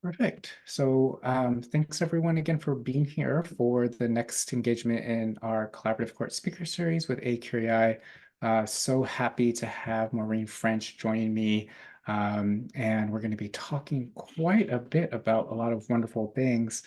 Perfect. So thanks everyone again for being here for the next engagement in our collaborative court speaker series with AQI. So happy to have Maureen French joining me. And we're going to be talking quite a bit about a lot of wonderful things.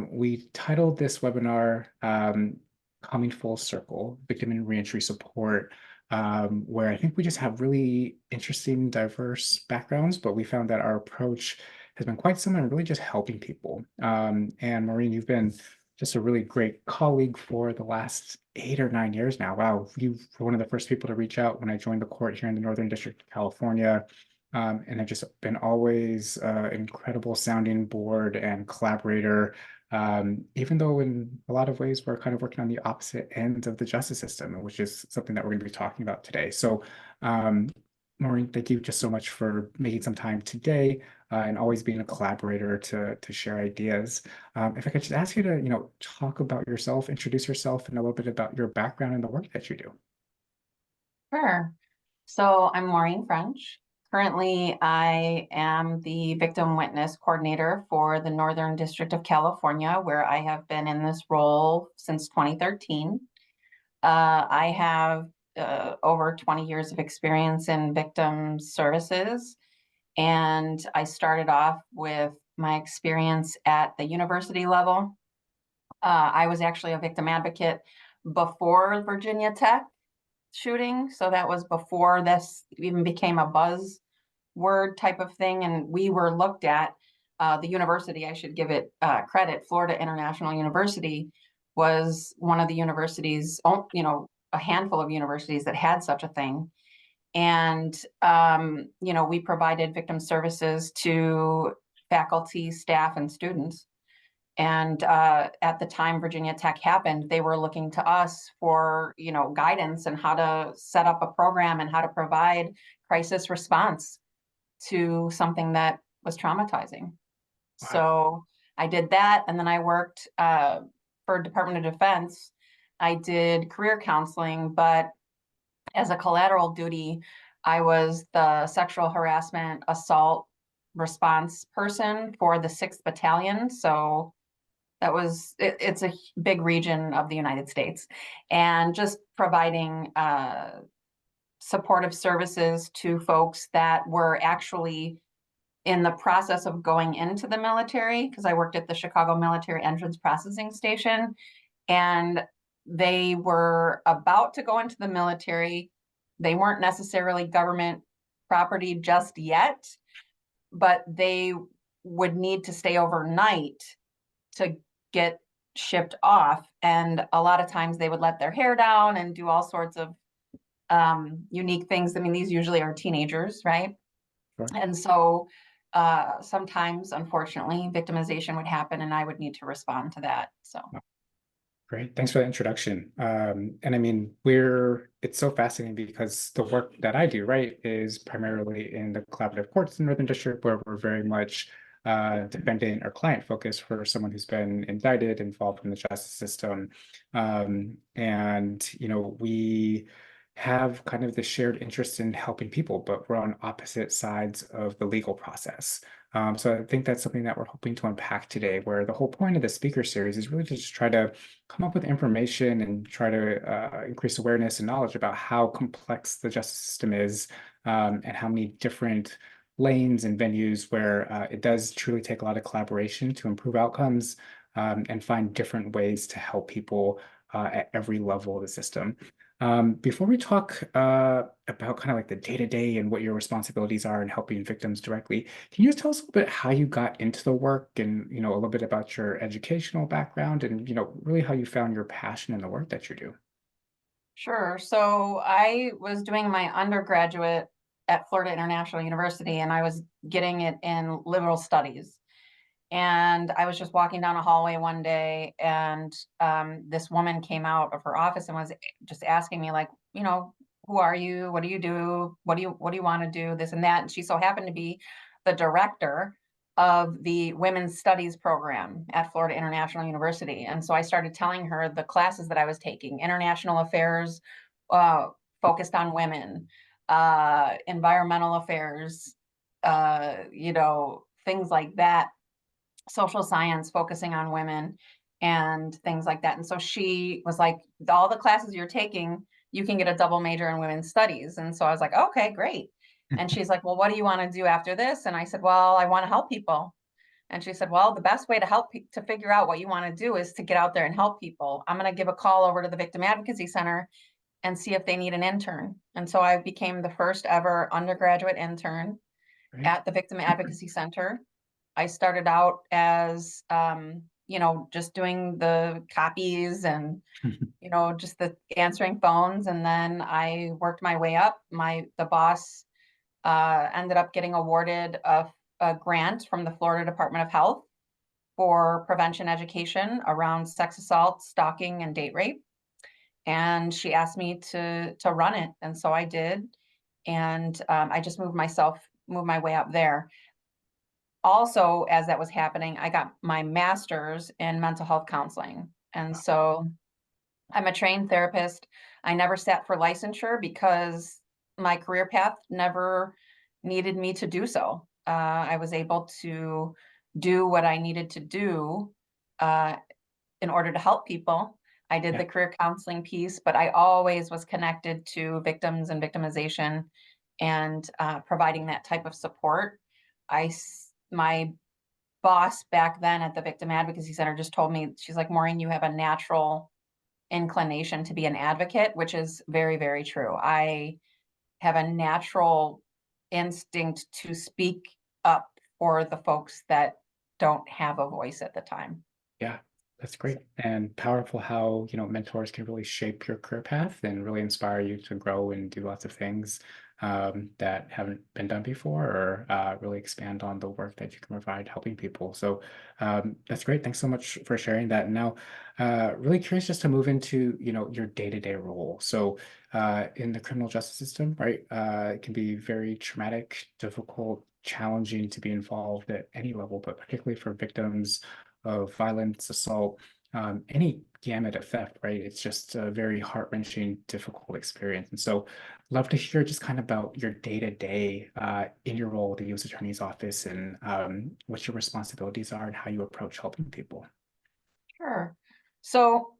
We titled this webinar Coming Full Circle, Victim and Reentry Support, where I think we just have really interesting, diverse backgrounds, but we found that our approach has been quite similar and really just helping people. And Maureen, you've been just a really great colleague for the last 8 or 9 years now. Wow, you were one of the first people to reach out when I joined the court here in the Northern District of California. And have just been always incredible sounding board and collaborator, even though in a lot of ways we're kind of working on the opposite end of the justice system, which is something that we're going to be talking about today. So, Maureen, thank you just so much for making some time today and always being a collaborator to share ideas. If I could just ask you to, talk about yourself, introduce yourself, and a little bit about your background and the work that you do. Sure. So I'm Maureen French. Currently, I am the victim witness coordinator for the Northern District of California, where I have been in this role since 2013. I have over 20 years of experience in victim services, and I started off with my experience at the university level. I was actually a victim advocate before Virginia Tech shooting. So that was before this even became a buzzword type of thing. And we were looked at, the university, I should give it credit, Florida International University was one of the universities, a handful of universities that had such a thing. And, we provided victim services to faculty, staff, and students. And at the time Virginia Tech happened, they were looking to us for, guidance and how to set up a program and how to provide crisis response to something that was traumatizing. Wow. So I did that, and then I worked for Department of Defense. I did career counseling, but as a collateral duty, I was the sexual harassment assault response person for the 6th Battalion. So it's a big region of the United States, and just providing supportive services to folks that were actually in the process of going into the military, because I worked at the Chicago Military Entrance Processing Station, and they were about to go into the military. They weren't necessarily government property just yet, but they would need to stay overnight to get shipped off. And a lot of times they would let their hair down and do all sorts of unique things. I mean, these usually are teenagers, right? Sure. And so sometimes, unfortunately, victimization would happen and I would need to respond to that. So. Great. Thanks for the introduction. And I mean, it's so fascinating because the work that I do, right, is primarily in the collaborative courts in Northern District, where we're very much defending or client focused for someone who's been indicted, involved in the justice system. We have kind of the shared interest in helping people, but we're on opposite sides of the legal process. So I think that's something that we're hoping to unpack today, where the whole point of the speaker series is really to just try to come up with information and try to increase awareness and knowledge about how complex the justice system is, and how many different lanes and venues where it does truly take a lot of collaboration to improve outcomes, and find different ways to help people at every level of the system. Before we talk about kind of like the day-to-day and what your responsibilities are in helping victims directly, can you just tell us a little bit how you got into the work and, a little bit about your educational background and, really how you found your passion in the work that you do? Sure. So I was doing my undergraduate at Florida International University, and I was getting it in liberal studies. And I was just walking down a hallway one day, and this woman came out of her office and was just asking me, like, who are you? What do you do? What do you want to do? This and that. And she so happened to be the director of the women's studies program at Florida International University. And so I started telling her the classes that I was taking: international affairs, uh, focused on women, environmental affairs, things like that, social science, focusing on women and things like that. And so she was like, all the classes you're taking, you can get a double major in women's studies. And so I was like, okay, great. And she's like, well, what do you want to do after this? And I said, well, I want to help people. And she said, well, the best way to to figure out what you want to do is to get out there and help people. I'm going to give a call over to the Victim Advocacy Center and see if they need an intern. And so I became the first ever undergraduate intern Right. at the Victim Advocacy Center. I started out as, just doing the copies and, just the answering phones. And then I worked my way up. The boss ended up getting awarded a grant from the Florida Department of Health for prevention education around sex assault, stalking, and date rape. And she asked me to run it, and so I did. And I just moved my way up there. Also, as that was happening, I got my master's in mental health counseling, and so I'm a trained therapist. I never sat for licensure because my career path never needed me to do so. I was able to do what I needed to do uh, in order to help people. I did Yeah. the career counseling piece, but I always was connected to victims and victimization and providing that type of support. My boss back then at the Victim Advocacy Center just told me, she's like, Maureen, you have a natural inclination to be an advocate, which is very, very true. I have a natural instinct to speak up for the folks that don't have a voice at the time. Yeah, that's great and powerful how, mentors can really shape your career path and really inspire you to grow and do lots of things that haven't been done before or really expand on the work that you can provide helping people. So that's great. Thanks so much for sharing that. Now, really curious just to move into, your day-to-day role. So in the criminal justice system, right, it can be very traumatic, difficult, challenging to be involved at any level, but particularly for victims of violence, assault, any gamut of theft, right? It's just a very heart-wrenching, difficult experience. And so love to hear just kind of about your day-to-day in your role at the U.S. Attorney's Office and what your responsibilities are and how you approach helping people. Sure. So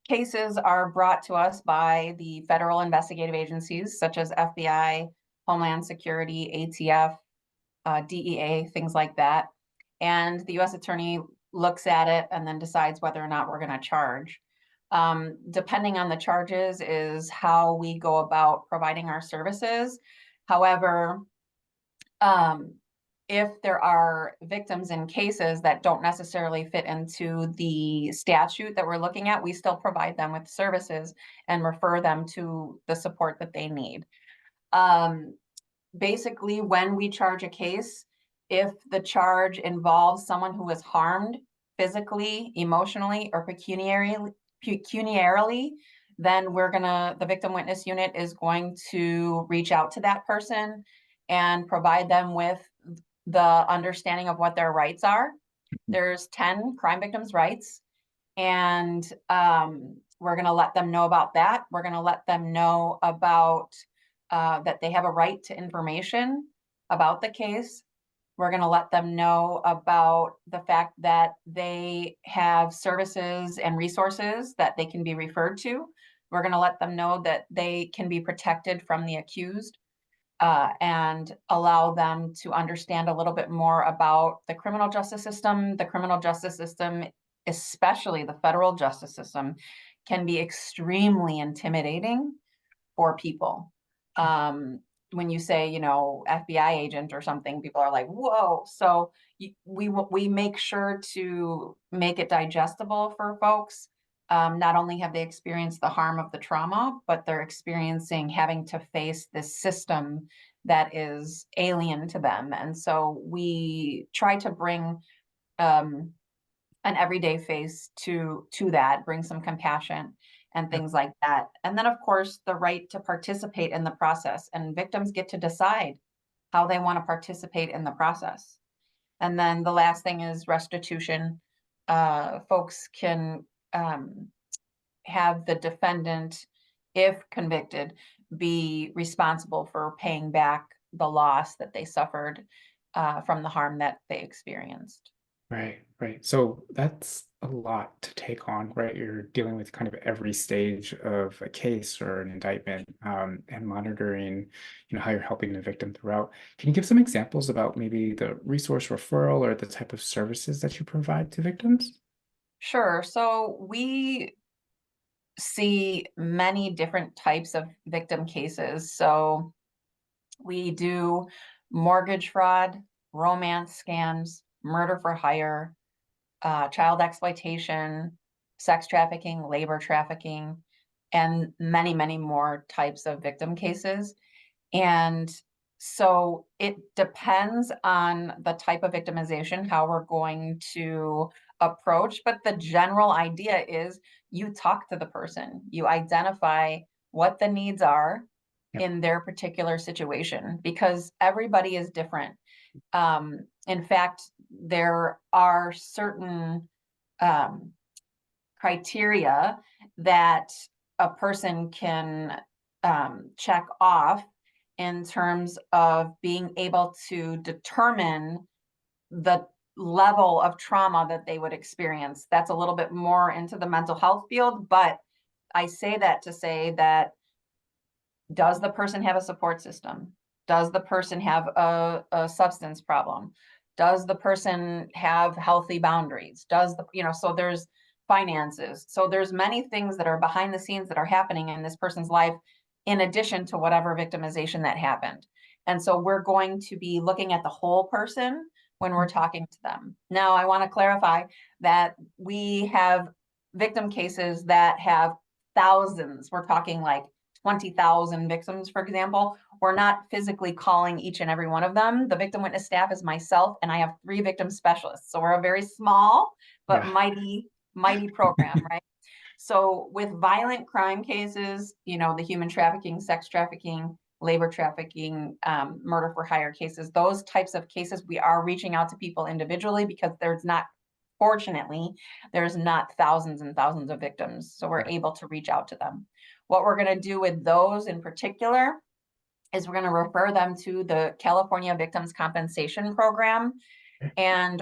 cases are brought to us by the federal investigative agencies such as FBI, Homeland Security, ATF, DEA, things like that. And the U.S. Attorney looks at it and then decides whether or not we're going to charge. Depending on the charges is how we go about providing our services. However, um, if there are victims in cases that don't necessarily fit into the statute that we're looking at, we still provide them with services and refer them to the support that they need. Basically, when we charge a case, if the charge involves someone who is harmed physically, emotionally, or pecuniarily, then the victim witness unit is going to reach out to that person and provide them with the understanding of what their rights are. There's 10 crime victims' rights, and we're going to let them know about that. We're going to let them know about that they have a right to information about the case. We're going to let them know about the fact that they have services and resources that they can be referred to. We're going to let them know that they can be protected from the accused and allow them to understand a little bit more about the criminal justice system. The criminal justice system, especially the federal justice system, can be extremely intimidating for people. When you say, FBI agent or something, people are like, whoa. So we make sure to make it digestible for folks. Not only have they experienced the harm of the trauma, but they're experiencing having to face this system that is alien to them. And so we try to bring an everyday face to that, bring some compassion and Yep. things like that. And then, of course, the right to participate in the process, and victims get to decide how they want to participate in the process. And then the last thing is restitution. Folks can have the defendant, if convicted, be responsible for paying back the loss that they suffered from the harm that they experienced. Right, right. So that's a lot to take on, right? You're dealing with kind of every stage of a case or an indictment, and monitoring, how you're helping the victim throughout. Can you give some examples about maybe the resource referral or the type of services that you provide to victims? Sure. So we see many different types of victim cases. So we do mortgage fraud, romance scams, murder for hire, child exploitation, sex trafficking, labor trafficking, and many, many more types of victim cases. And so it depends on the type of victimization, how we're going to approach. But the general idea is you talk to the person, you identify what the needs are Yep. in their particular situation, because everybody is different. In fact, there are certain um, criteria that a person can check off in terms of being able to determine the level of trauma that they would experience. That's a little bit more into the mental health field, but I say that to say that, does the person have a support system? Does the person have a substance problem? Does the person have healthy boundaries? Does so there's finances. So there's many things that are behind the scenes that are happening in this person's life in addition to whatever victimization that happened. And so we're going to be looking at the whole person when we're talking to them. Now, I want to clarify that we have victim cases that have thousands. We're talking like 20,000 victims, for example. We're not physically calling each and every one of them. The victim witness staff is myself, and I have 3 victim specialists. So we're a very small but Yeah. mighty, mighty program, right? So with violent crime cases, the human trafficking, sex trafficking, labor trafficking, murder for hire cases, those types of cases, we are reaching out to people individually because fortunately, there's not thousands and thousands of victims. So we're able to reach out to them. What we're going to do with those in particular is we're going to refer them to the California Victims Compensation Program. And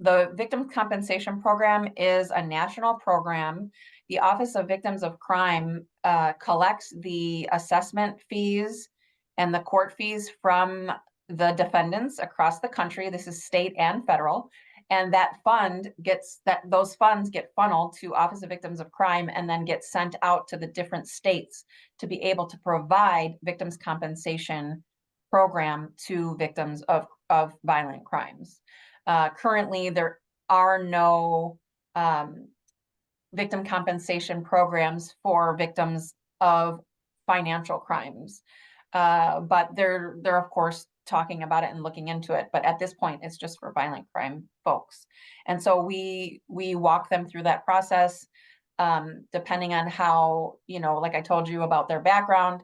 the Victims Compensation Program is a national program. The Office of Victims of Crime collects the assessment fees and the court fees from the defendants across the country. This is state and federal. And those funds get funneled to Office of Victims of Crime and then get sent out to the different states to be able to provide victims compensation program to victims of violent crimes. Currently, there are no victim compensation programs for victims of financial crimes, but they're of course talking about it and looking into it. But at this point, it's just for violent crime folks, and so we walk them through that process, depending on how, like I told you about their background.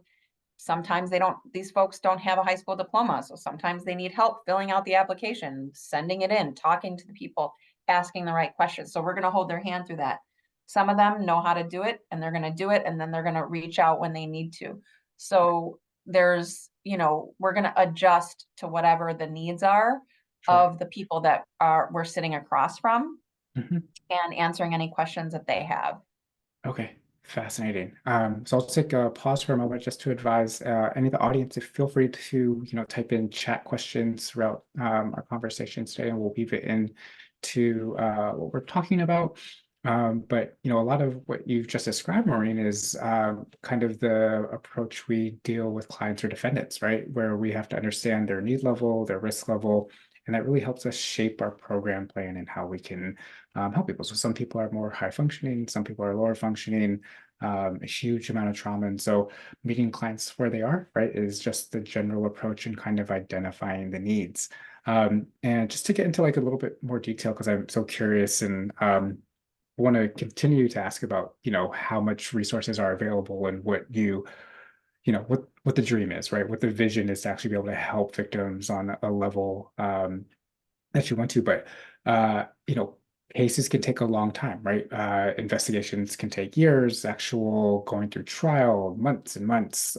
Sometimes these folks don't have a high school diploma. So sometimes they need help filling out the application, sending it in, talking to the people, asking the right questions. So we're going to hold their hand through that. Some of them know how to do it and they're going to do it. And then they're going to reach out when they need to. So we're going to adjust to whatever the needs are Sure. of the people that we're sitting across from, Mhm. and answering any questions that they have. Okay, fascinating. So I'll take a pause for a moment just to advise any of the audience to feel free to, type in chat questions throughout our conversation today, and we'll weave it in to what we're talking about. But a lot of what you've just described, Maureen, is kind of the approach we deal with clients or defendants, right? Where we have to understand their need level, their risk level, and that really helps us shape our program plan and how we can help people. So some people are more high functioning, some people are lower functioning, a huge amount of trauma. And so meeting clients where they are, right, is just the general approach and kind of identifying the needs. And just to get into like a little bit more detail, because I'm so curious and want to continue to ask about, how much resources are available and what what the dream is, right? What the vision is to actually be able to help victims on a level that you want to. But cases can take a long time, right? Investigations can take years, actual going through trial, months and months.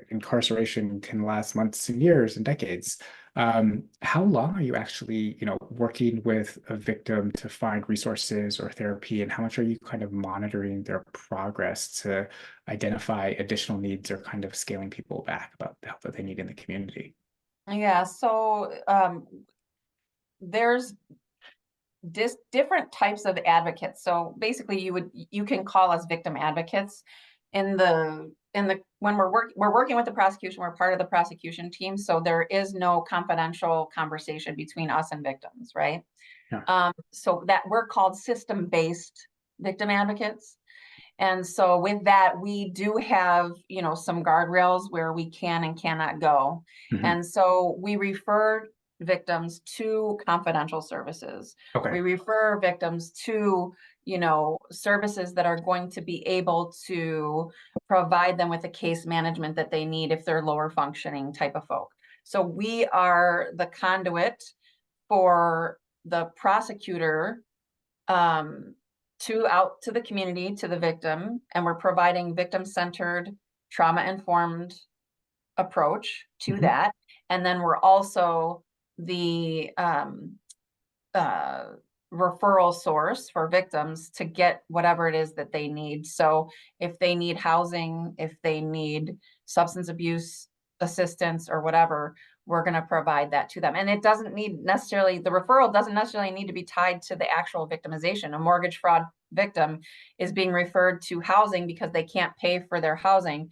Incarceration can last months and years and decades. How long are you actually, working with a victim to find resources or therapy, and how much are you kind of monitoring their progress to identify additional needs or kind of scaling people back about the help that they need in the community? Yeah, so there's different types of advocates. So basically you can call us victim advocates in the when we're working with the prosecution, we're part of the prosecution team. So there is no confidential conversation between us and victims, right? Yeah. So that we're called system-based victim advocates. And so with that, we do have, some guardrails where we can and cannot go. Mhm. And so we refer victims to confidential services. Okay. We refer victims to, services that are going to be able to provide them with the case management that they need if they're lower functioning type of folk. So we are the conduit for the prosecutor, um, out to the community, to the victim, and we're providing victim-centered, trauma-informed approach to Mhm. that. And then we're also the uh, referral source for victims to get whatever it is that they need. So if they need housing, if they need substance abuse assistance or whatever, we're going to provide that to them. And it doesn't need necessarily, the referral doesn't necessarily need to be tied to the actual victimization. A mortgage fraud victim is being referred to housing because they can't pay for their housing.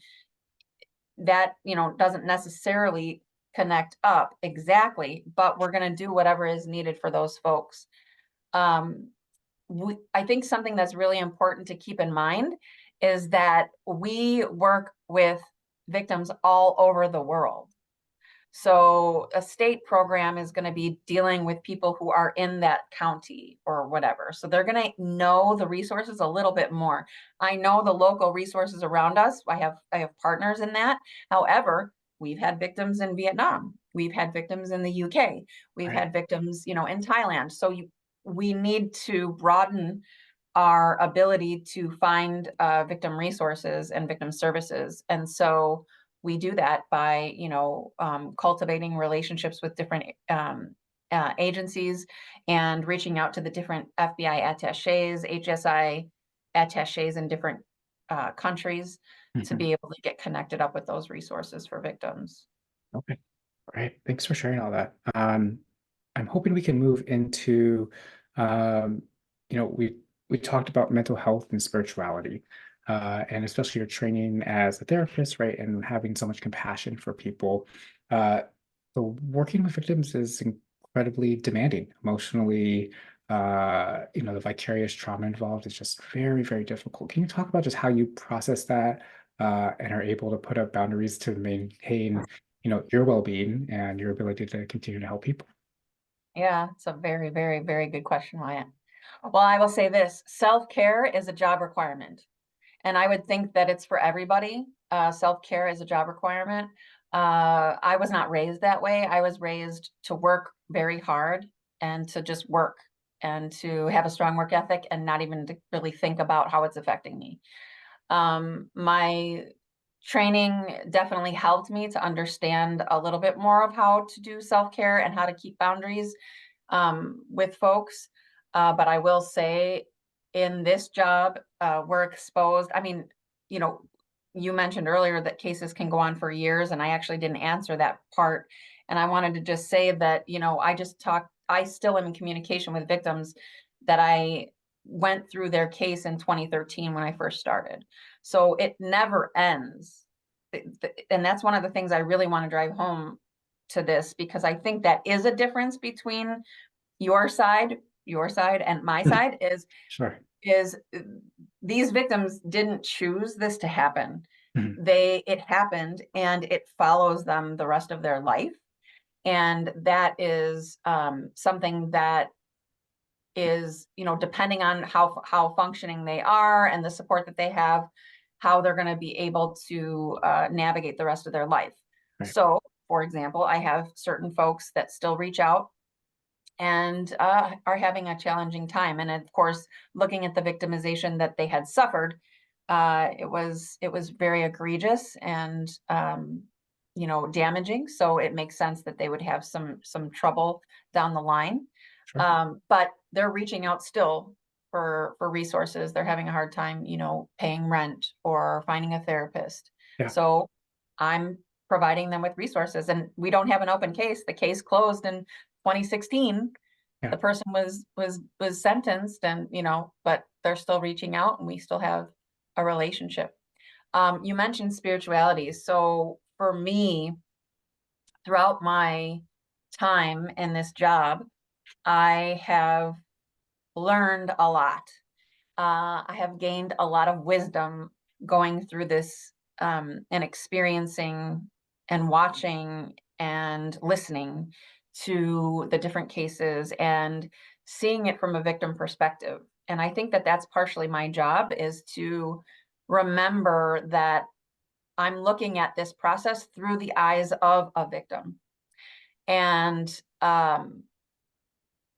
That, doesn't necessarily connect up exactly, but we're going to do whatever is needed for those folks. um, I think something that's really important to keep in mind is that we work with victims all over the world. So a state program is going to be dealing with people who are in that county or whatever. So they're going to know the resources a little bit more. I know the local resources around us. I have partners in that. However, we've had victims in Vietnam. We've had victims in the UK. We've Right. had victims, in Thailand. So we need to broaden our ability to find victim resources and victim services. And so we do that by, cultivating relationships with different agencies and reaching out to the different FBI attaches, HSI attaches in different countries to Mhm. be able to get connected up with those resources for victims. Okay. All right. Thanks for sharing all that. I'm hoping we can move into, um, we talked about mental health and spirituality, and especially your training as a therapist, right, and having so much compassion for people. Uh, so working with victims is incredibly demanding emotionally. The vicarious trauma involved is just very, very difficult. Can you talk about just how you process that, and are able to put up boundaries to maintain your well-being and your ability to continue to help people? Yeah, it's a very, very, very good question, Wyatt. Well, I will say this, self-care is a job requirement. And I would think that it's for everybody. Self-care is a job requirement. I was not raised that way. I was raised to work very hard and to just work and to have a strong work ethic and not even to really think about how it's affecting me. My training definitely helped me to understand a little bit more of how to do self-care and how to keep boundaries with folks. But I will say in this job, we're exposed. I mean, you know, you mentioned earlier that cases can go on for years, and I actually didn't answer that part. And I wanted to just say that, I still am in communication with victims that I went through their case in 2013 when I first started. So it never ends. And that's one of the things I really want to drive home to this, because I think that is a difference between your side, and my Mhm. side Sure. is these victims didn't choose this to happen. Mhm. It happened and it follows them the rest of their life. And that is something that is, depending on how functioning they are and the support that they have, how they're going to be able to navigate the rest of their life. Right. So, for example, I have certain folks that still reach out and are having a challenging time. And of course, looking at the victimization that they had suffered, it was very egregious and damaging. So it makes sense that they would have some trouble down the line. Sure. But they're reaching out still for resources. They're having a hard time, paying rent or finding a therapist. Yeah. So I'm providing them with resources, and we don't have an open case. The case closed in 2016. Yeah. The person was sentenced, and but they're still reaching out, and we still have a relationship. You mentioned spirituality. So for me, throughout my time in this job, I have learned a lot. I have gained a lot of wisdom going through this, and experiencing and watching and listening to the different cases and seeing it from a victim perspective. And I think that that's partially my job, is to remember that I'm looking at this process through the eyes of a victim. And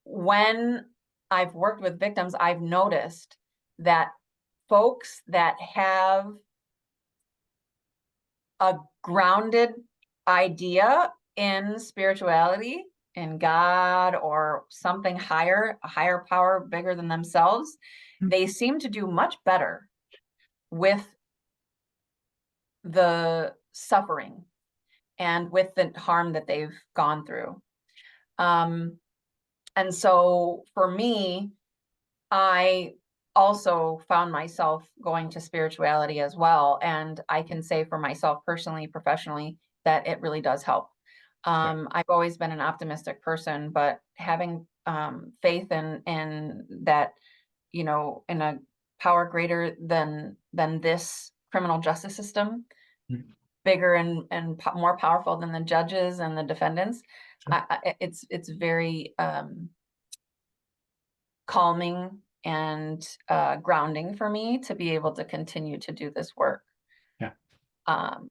when I've worked with victims, I've noticed that folks that have a grounded idea in spirituality, in God, or something higher, a higher power bigger than themselves, they seem to do much better with the suffering and with the harm that they've gone through. And so for me, I also found myself going to spirituality as well. And I can say for myself personally, professionally, that it really does help. I've always been an optimistic person, but having faith in that, in a power greater than this criminal justice system, Mhm. bigger and more powerful than the judges and the defendants, Sure. it's very calming and grounding for me to be able to continue to do this work. Yeah. Um,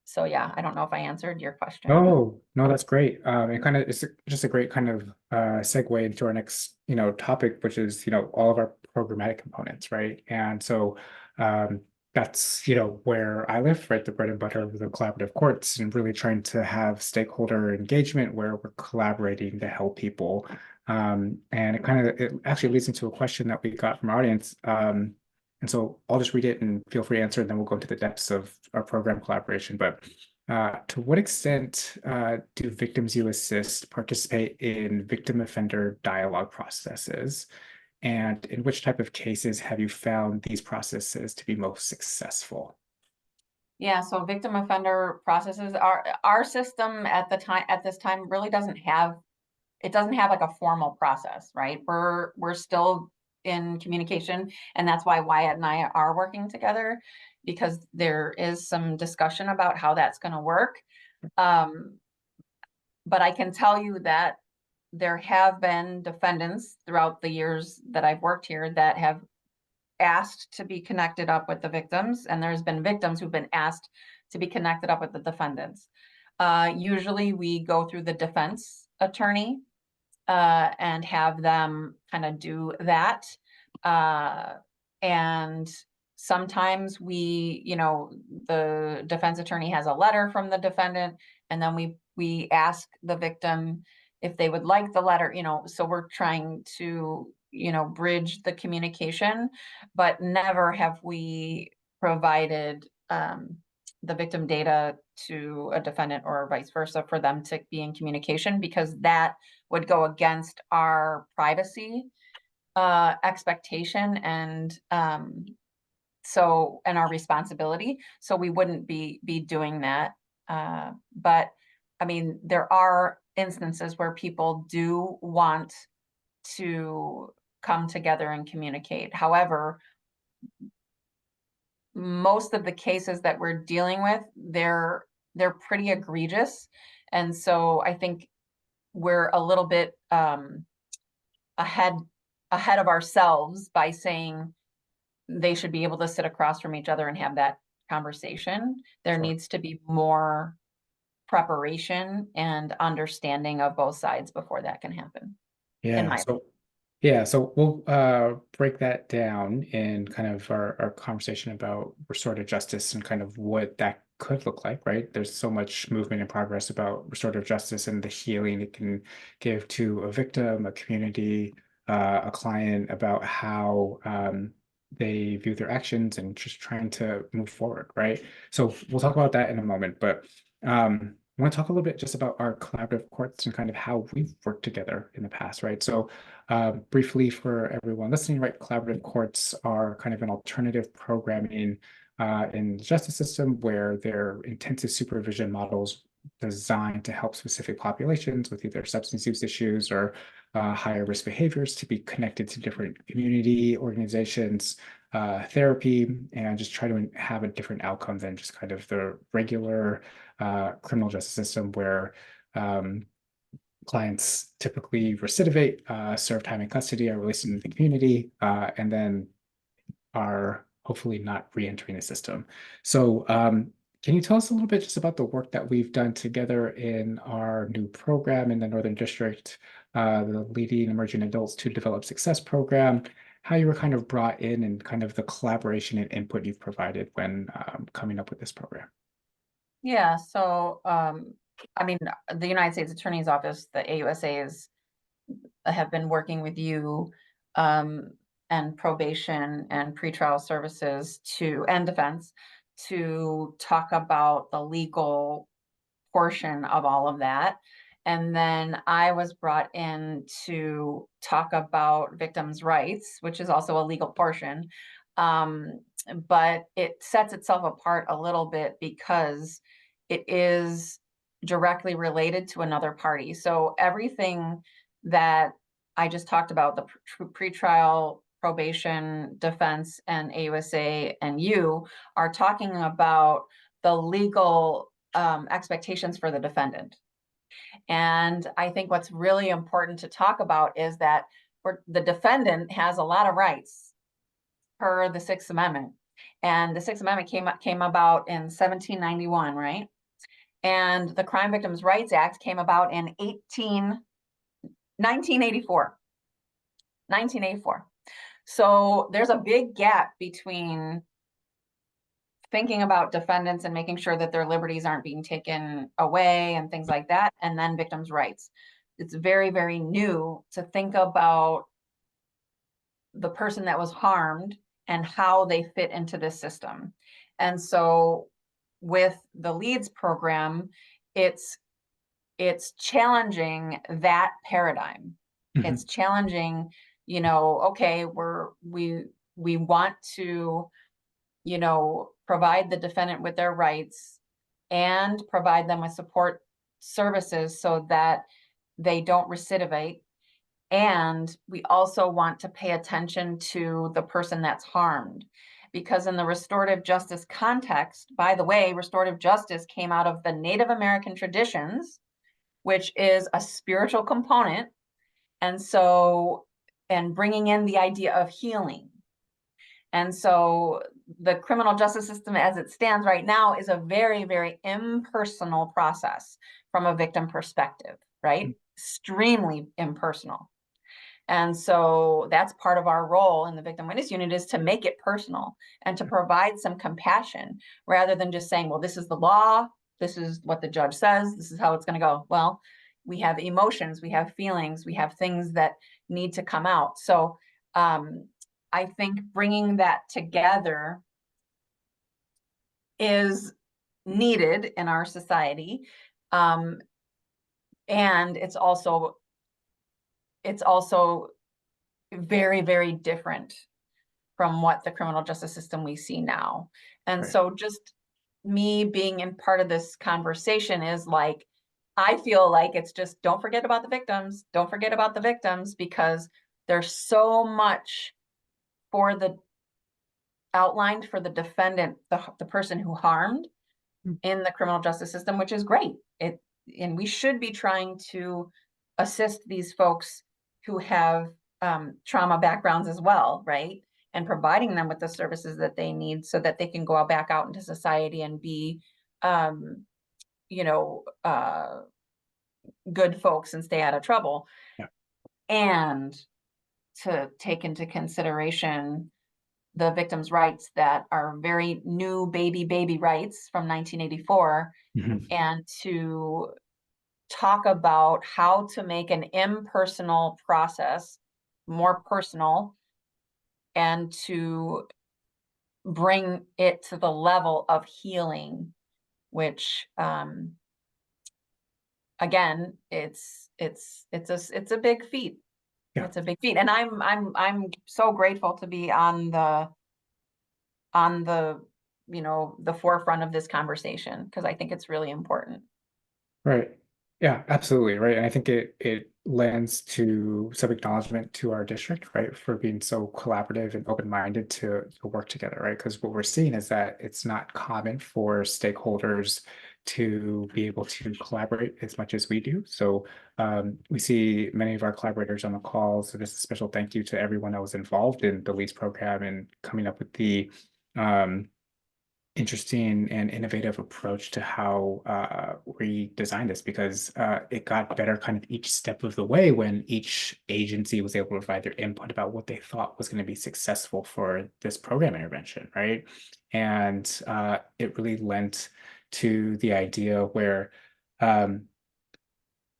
so yeah, I don't know if I answered your question. Oh, no, that's great. It kind of it's just a great kind of segue into our next, topic, which is, all of our programmatic components, right? And so that's, where I live, right? The bread and butter of the collaborative courts, and really trying to have stakeholder engagement where we're collaborating to help people. And it actually leads into a question that we got from our audience. And so I'll just read it and feel free to answer, and then we'll go into the depths of our program collaboration. But to what extent do victims you assist participate in victim offender dialogue processes? And in which type of cases have you found these processes to be most successful? Yeah, so victim offender processes, our system at this time really doesn't have, it doesn't have like a formal process, right? We're still in communication, and that's why Wyatt and I are working together, because there is some discussion about how that's going to work. Um, but I can tell you that there have been defendants throughout the years that I've worked here that have asked to be connected up with the victims, and there's been victims who've been asked to be connected up with the defendants. Usually we go through the defense attorney and have them kind of do that. And sometimes the defense attorney has a letter from the defendant, and then we ask the victim if they would like the letter, so we're trying to, bridge the communication, but never have we provided the victim data to a defendant or vice versa for them to be in communication, because that would go against our privacy expectation and our responsibility. So we wouldn't be doing that. But I mean, there are instances where people do want to come together and communicate. However, most of the cases that we're dealing with, they're pretty egregious. And so I think we're a little bit ahead of ourselves by saying they should be able to sit across from each other and have that conversation. There Sure. needs to be more preparation and understanding of both sides before that can happen, in Yeah, my opinion. so we'll break that down in kind of our conversation about restorative justice and kind of what that could look like, right? There's so much movement and progress about restorative justice and the healing it can give to a victim, a community, a client about how they view their actions and just trying to move forward, right? So we'll talk about that in a moment, but I want to talk a little bit just about our collaborative courts and kind of how we've worked together in the past, right? So briefly for everyone listening, right, collaborative courts are kind of an alternative programming in the justice system where they're intensive supervision models designed to help specific populations with either substance use issues or higher risk behaviors to be connected to different community organizations, therapy, and just try to have a different outcome than just kind of the regular criminal justice system where clients typically recidivate, serve time in custody, are released into the community, and then are hopefully not re-entering the system. So can you tell us a little bit just about the work that we've done together in our new program in the Northern District, the Leading Emerging Adults to Develop Success program, how you were kind of brought in and kind of the collaboration and input you've provided when coming up with this program? Yeah, so I mean, the United States Attorney's Office, the AUSA, is have been working with you um, and probation and pretrial services to and defense to talk about the legal portion of all of that. And then I was brought in to talk about victims' rights, which is also a legal portion. Um, but it sets itself apart a little bit because it is directly related to another party. So everything that I just talked about, the pretrial, probation, defense, and AUSA and you are talking about the legal expectations for the defendant. And I think what's really important to talk about is that the defendant has a lot of rights per the Sixth Amendment. And the Sixth Amendment came about in 1791, right? And the Crime Victims' Rights Act came about in 1984. 1984. So there's a big gap between thinking about defendants and making sure that their liberties aren't being taken away and things like that, and then victims' rights. It's very, very new to think about the person that was harmed and how they fit into this system. And so with the LEADS program, it's challenging that paradigm. Mhm. It's challenging, okay, we want to, provide the defendant with their rights and provide them with support services so that they don't recidivate. And we also want to pay attention to the person that's harmed. Because in the restorative justice context, by the way, restorative justice came out of the Native American traditions, which is a spiritual component. And so, and bringing in the idea of healing. And so the criminal justice system as it stands right now is a very, very impersonal process from a victim perspective, right? Extremely impersonal. And so that's part of our role in the victim witness unit is to make it personal and to provide some compassion rather than just saying, well, this is the law. This is what the judge says. This is how it's going to go. Well, we have emotions, we have feelings, we have things that need to come out. So I think bringing that together is needed in our society. And it's also very, very different from what the criminal justice system we see now. And Right. so just me being in part of this conversation is like, I feel like it's just don't forget about the victims, don't forget about the victims, because there's so much for the outlined for the defendant, the person who harmed in the criminal justice system, which is great. And we should be trying to assist these folks who have trauma backgrounds as well, right? And providing them with the services that they need so that they can go back out into society and be, good folks and stay out of trouble, Yeah. and to take into consideration the victims' rights that are very new baby rights from 1984, Mhm. and to talk about how to make an impersonal process more personal, and to bring it to the level of healing, which again, it's a big feat. Yeah. It's a big feat, and I'm so grateful to be on the the forefront of this conversation, because I think it's really important. Right. Yeah, absolutely. Right. And I think it lends to some acknowledgement to our district, right, for being so collaborative and open-minded to work together, right? Because what we're seeing is that it's not common for stakeholders to be able to collaborate as much as we do. So we see many of our collaborators on the call. So just a special thank you to everyone that was involved in the LEADS program and coming up with the interesting and innovative approach to how we designed this, because it got better kind of each step of the way when each agency was able to provide their input about what they thought was going to be successful for this program intervention, right? And it really lent to the idea where um,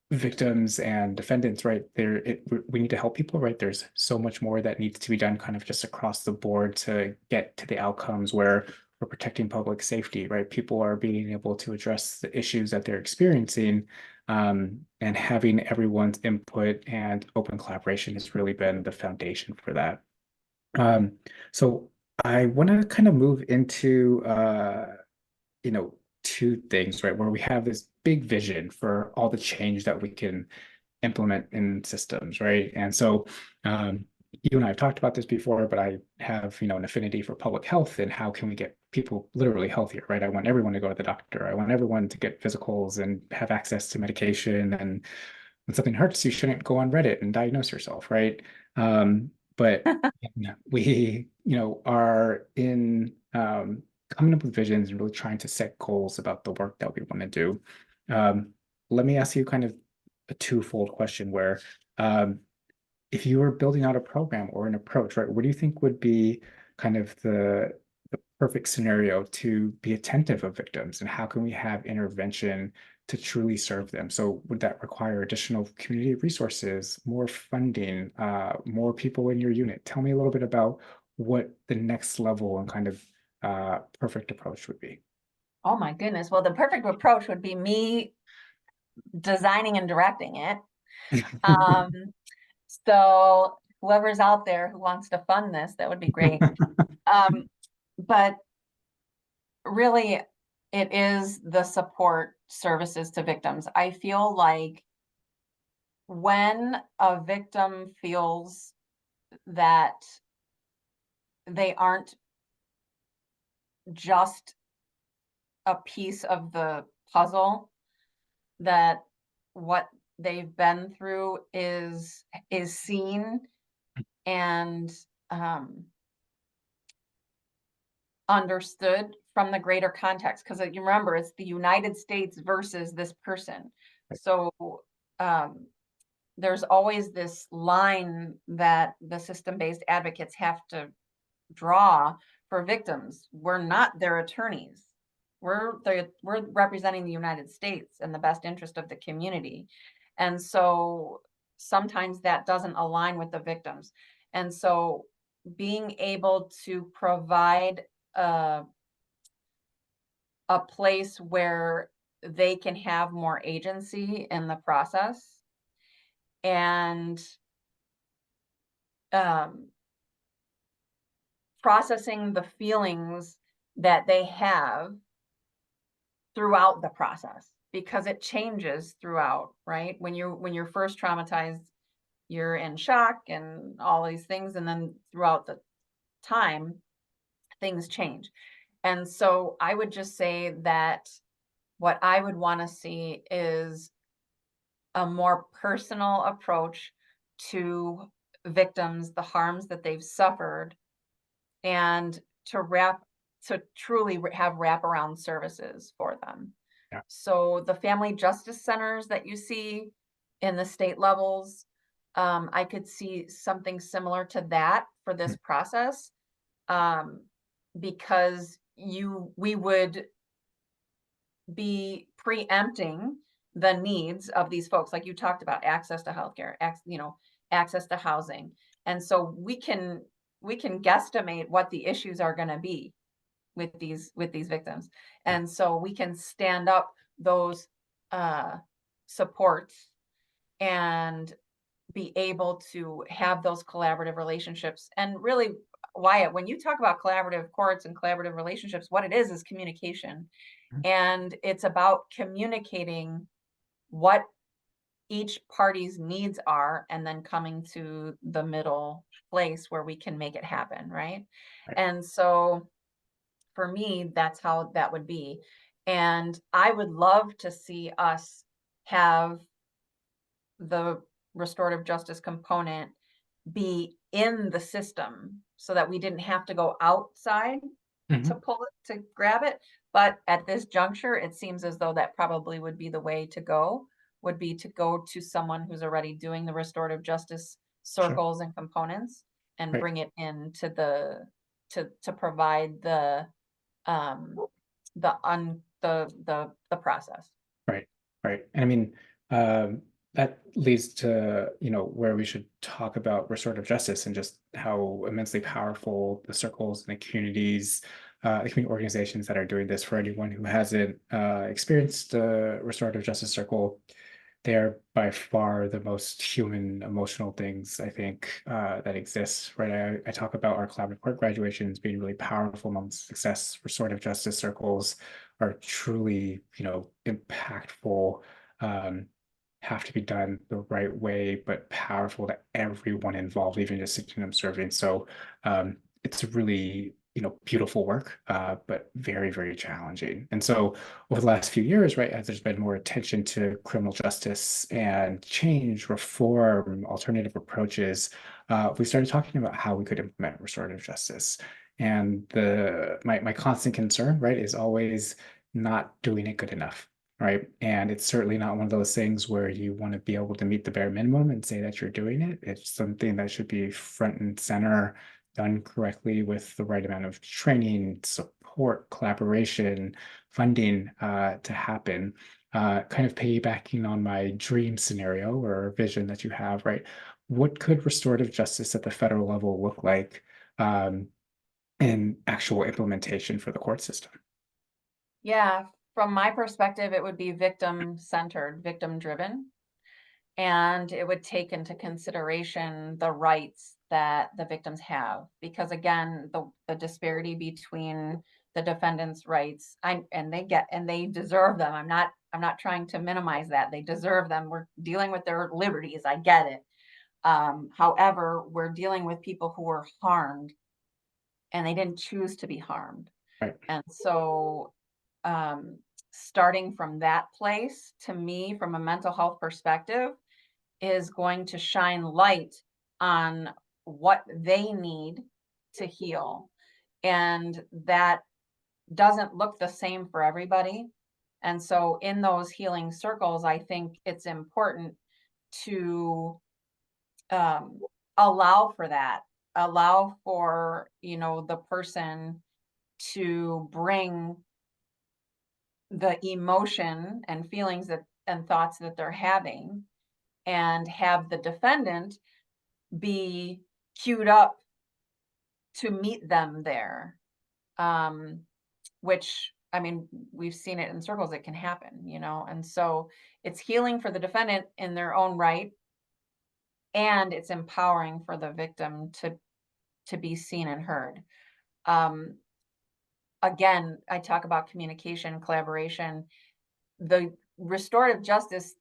victims and defendants, right? We need to help people, right? There's so much more that needs to be done kind of just across the board to get to the outcomes where we're protecting public safety, right? People are being able to address the issues that they're experiencing, and having everyone's input and open collaboration has really been the foundation for that. Um, so I want to kind of move into you know, two things, right? Where we have this big vision for all the change that we can implement in systems, right? And so you and I have talked about this before, but I have, an affinity for public health and how can we get people literally healthier, right? I want everyone to go to the doctor. I want everyone to get physicals and have access to medication. And when something hurts, you shouldn't go on Reddit and diagnose yourself, right? But we, are in coming up with visions and really trying to set goals about the work that we want to do. Um, Let me ask you kind of a twofold question where if you were building out a program or an approach, right, what do you think would be kind of the perfect scenario to be attentive of victims, and how can we have intervention to truly serve them? So would that require additional community resources, more funding, more people in your unit? Tell me a little bit about what the next level and kind of perfect approach would be. Oh my goodness. Well, the perfect approach would be me designing and directing it. Um, so whoever's out there who wants to fund this, that would be great. But really, it is the support services to victims. I feel like when a victim feels that they aren't just a piece of the puzzle, that what they've been through is seen and um, understood from the greater context. Because you remember, it's the United States versus this person. So um, there's always this line that the system-based advocates have to draw for victims. We're not their attorneys. We're representing the United States and the best interest of the community. And so sometimes that doesn't align with the victims. And so being able to provide a, a place where they can have more agency in the process, and um, processing the feelings that they have throughout the process, because it changes throughout, right? When you're first traumatized, you're in shock and all these things, and then throughout the time things change. And so I would just say that what I would want to see is a more personal approach to victims, the harms that they've suffered, and to truly have wraparound services for them. Yeah. So the family justice centers that you see in the state levels, I could see something similar to that for Mm, this process. Um, because we would be preempting the needs of these folks, like you talked about, access to healthcare, access to housing. And so we can guesstimate what the issues are going to be with these victims. yeah. And so we can stand up those uh supports and be able to have those collaborative relationships. And really, Wyatt, when you talk about collaborative courts and collaborative relationships, what it is communication. Mhm. And it's about communicating what each party's needs are and then coming to the middle place where we can make it happen, right? Right. And so for me, that's how that would be. And I would love to see us have the restorative justice component be in the system so that we didn't have to go outside to Mhm. pull it, to grab it. But at this juncture, it seems as though that probably would be the way to go, would be to go to someone who's already doing the restorative justice Sure. circles and components and Right. bring it into to provide um the process. Right, right. And I mean, that leads to, where we should talk about restorative justice and just how immensely powerful the circles and the communities, the community organizations that are doing this. For anyone who hasn't experienced a restorative justice circle, they're by far the most human, emotional things I think that exists, right? I talk about our collaborative court graduations being really powerful moments of success. Restorative justice circles are truly, impactful, um, have to be done the right way, but powerful to everyone involved, even just sitting and observing. So it's really, beautiful work, but very, very challenging. And so over the last few years, right, as there's been more attention to criminal justice and change, reform, alternative approaches, we started talking about how we could implement restorative justice. And my constant concern, right, is always not doing it good enough, right? And it's certainly not one of those things where you want to be able to meet the bare minimum and say that you're doing it. It's something that should be front and center, done correctly with the right amount of training, support, collaboration, funding to happen. Kind of piggybacking on my dream scenario or vision that you have, right? What could restorative justice at the federal level look like in actual implementation for the court system? Yeah, from my perspective, it would be victim centered, victim driven. And it would take into consideration the rights that the victims have. Because again, the disparity between the defendant's rights, and they deserve them. I'm not trying to minimize that. They deserve them. We're dealing with their liberties. I get it. However, we're dealing with people who were harmed and they didn't choose to be harmed. Right. And so um, starting from that place, to me, from a mental health perspective, is going to shine light on what they need to heal. And that doesn't look the same for everybody. And so in those healing circles, I think it's important to um, allow for that, allow for, the person to bring the emotion and feelings that and thoughts that they're having, and have the defendant be queued up to meet them there. Um, which, I mean, we've seen it in circles, it can happen, and so it's healing for the defendant in their own right, and it's empowering for the victim to be seen and heard. Um, Again, I talk about communication, collaboration, the restorative justice,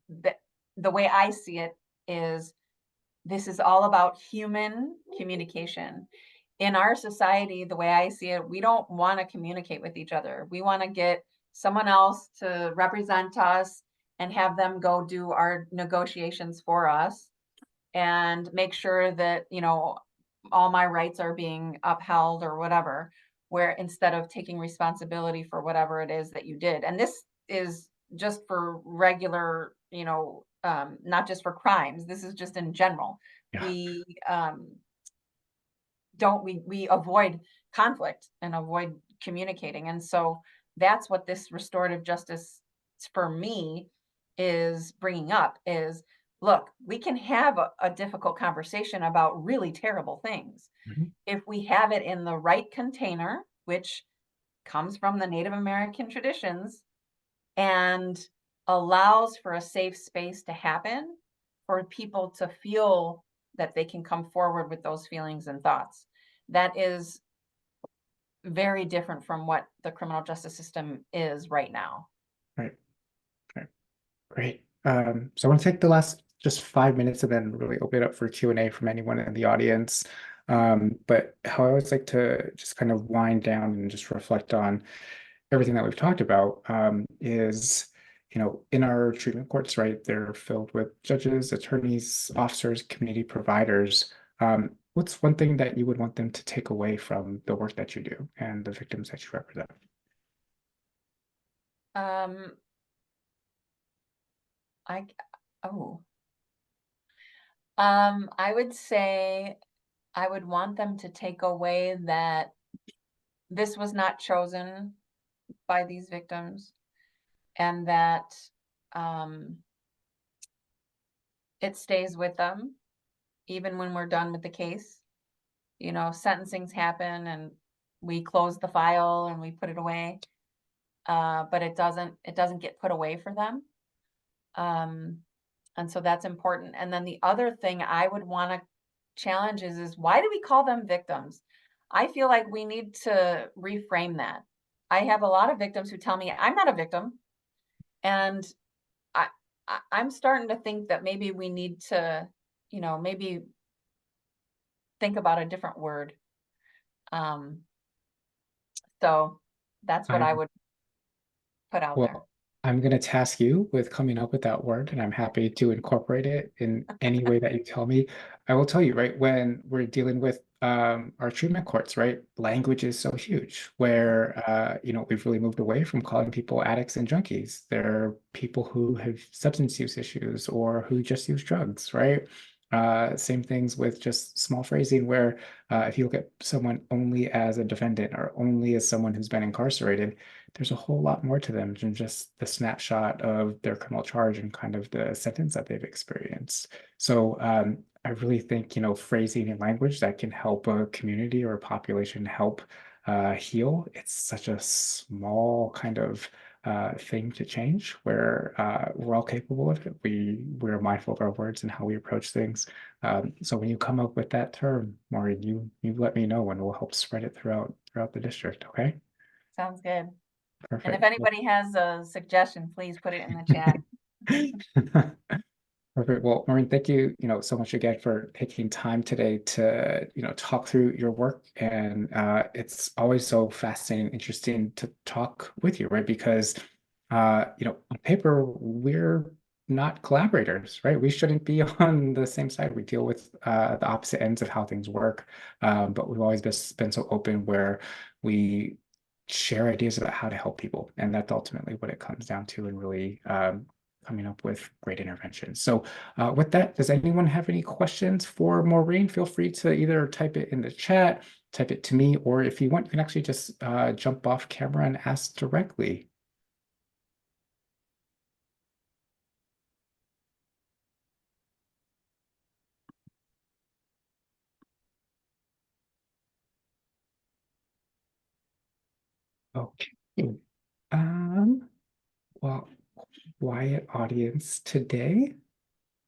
the, the way I see it is, this is all about human communication. In our society, the way I see it, we don't want to communicate with each other. We want to get someone else to represent us and have them go do our negotiations for us and make sure that, all my rights are being upheld or whatever, where instead of taking responsibility for whatever it is that you did. And this is just for regular, not just for crimes. This is just in general. Yeah. We don't we avoid conflict and avoid communicating. And so that's what this restorative justice for me is bringing up is, look, we can have a difficult conversation about really terrible things Mhm. if we have it in the right container, which comes from the Native American traditions and allows for a safe space to happen for people to feel that they can come forward with those feelings and thoughts. That is very different from what the criminal justice system is right now. Right. Right. Great. So I want to take the last just 5 minutes and then really open it up for Q&A from anyone in the audience. But how I always like to just kind of wind down and just reflect on everything that we've talked about is, in our treatment courts, right, they're filled with judges, attorneys, officers, community providers. What's one thing that you would want them to take away from the work that you do and the victims that you represent? Um, I oh, I would say I would want them to take away that this was not chosen by these victims and that um, it stays with them even when we're done with the case. Sentencings happen and we close the file and we put it away, but it doesn't get put away for them. Um, and so that's important. And then the other thing I would want to challenge is why do we call them victims? I feel like we need to reframe that. I have a lot of victims who tell me I'm not a victim, and I, I'm starting to think that maybe we need to, maybe think about a different word. Um, so that's what I I'm would put out there. Well, I'm going to task you with coming up with that word, and I'm happy to incorporate it in any way that you tell me. I will tell you, right, when we're dealing with our treatment courts, right, language is so huge, where, we've really moved away from calling people addicts and junkies. They're people who have substance use issues or who just use drugs, right? Same things with just small phrasing where if you look at someone only as a defendant or only as someone who's been incarcerated, there's a whole lot more to them than just the snapshot of their criminal charge and kind of the sentence that they've experienced. So I really think, phrasing and language that can help a community or a population help heal. It's such a small kind of thing to change where we're all capable of it. We're mindful of our words and how we approach things. So when you come up with that term, Maureen, you let me know and we'll help spread it throughout the district. Okay. Sounds good. And if Perfect. anybody has a suggestion, please put it in the chat. Perfect. Well, Maureen, thank you, so much again for taking time today to, talk through your work. And it's always so fascinating, and interesting to talk with you, right? Because, on paper, we're not collaborators, right? We shouldn't be on the same side. We deal with the opposite ends of how things work. But we've always been so open where we share ideas about how to help people. And that's ultimately what it comes down to and really coming up with great interventions. So with that, does anyone have any questions for Maureen? Feel free to either type it in the chat, type it to me, or if you want, you can actually just jump off camera and ask directly. Okay. Um, well, quiet audience today.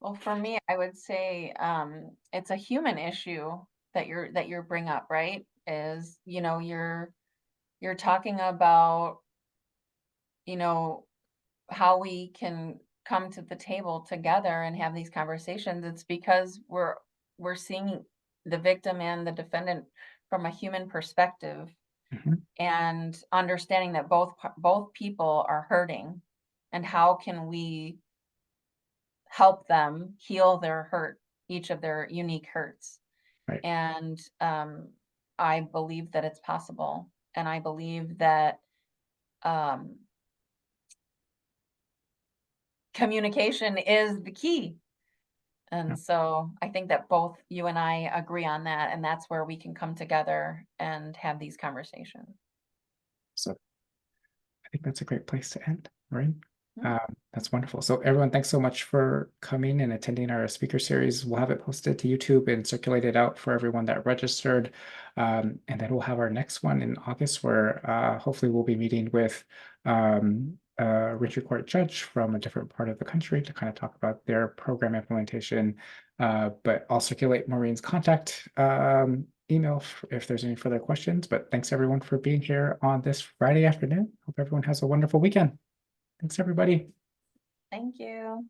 Well, for me, I would say it's a human issue that you're bring up, right? Is you're talking about you know how we can come to the table together and have these conversations. It's because we're seeing the victim and the defendant from a human perspective Mhm. and understanding that both people are hurting, and how can we help them heal their hurt, each of their unique hurts. Right. And I believe that it's possible. And I believe that um, communication is the key. Yeah. And so I think that both you and I agree on that, and that's where we can come together and have these conversations. So I think that's a great place to end, Maureen. Mm. That's wonderful. So everyone, thanks so much for coming and attending our speaker series. We'll have it posted to YouTube and circulated out for everyone that registered. And then we'll have our next one in August where hopefully we'll be meeting with a Reentry Court judge from a different part of the country to kind of talk about their program implementation. But I'll circulate Maureen's contact email if there's any further questions. But thanks everyone for being here on this Friday afternoon. Hope everyone has a wonderful weekend. Thanks, everybody. Thank you.